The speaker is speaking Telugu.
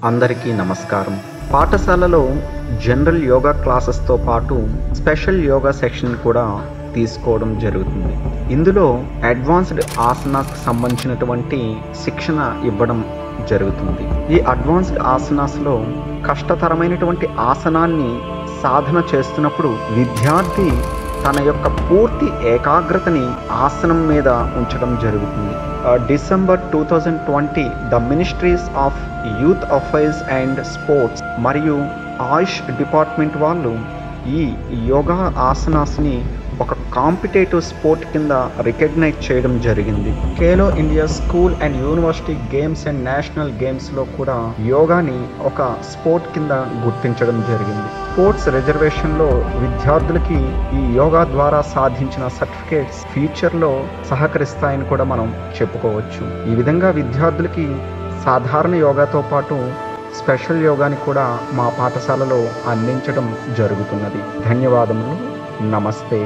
అందరికీ నమస్కారం. పాఠశాలలో జనరల్ యోగా క్లాసెస్తో పాటు స్పెషల్ యోగా సెక్షన్ కూడా తీసుకోవడం జరుగుతుంది. ఇందులో అడ్వాన్స్డ్ ఆసనాస్కి సంబంధించినటువంటి శిక్షణ ఇవ్వడం జరుగుతుంది. ఈ అడ్వాన్స్డ్ ఆసనాస్లో కష్టతరమైనటువంటి ఆసనాన్ని సాధన చేస్తున్నప్పుడు విద్యార్థి తన యొక్క పూర్తి ఏకాగ్రతని ఆసనం మీద ఉంచడం జరుగుతుంది. December 2020 the ministries of youth affairs and sports మరియు ఆయుష్ డిపార్ట్మెంట్ వాళ్ళు ఈ యోగా ఆసనాస్ని ఒక కాంపిటేటివ్ స్పోర్ట్ కింద రికగ్నైజ్ చేయడం జరిగింది. Khelo India school and university games and national గేమ్స్లో కూడా యోగాని ఒక స్పోర్ట్ కింద గుర్తించడం జరిగింది. స్పోర్ట్స్ రిజర్వేషన్లో విద్యార్థులకి ఈ యోగా ద్వారా సాధించిన సర్టిఫికేట్స్ ఫ్యూచర్లో సహకరిస్తాయని కూడా మనం చెప్పుకోవచ్చు. ఈ విధంగా విద్యార్థులకి సాధారణ యోగాతో పాటు స్పెషల్ యోగాని కూడా మా పాఠశాలలో అందించడం జరుగుతున్నది. ధన్యవాదములు. నమస్తే.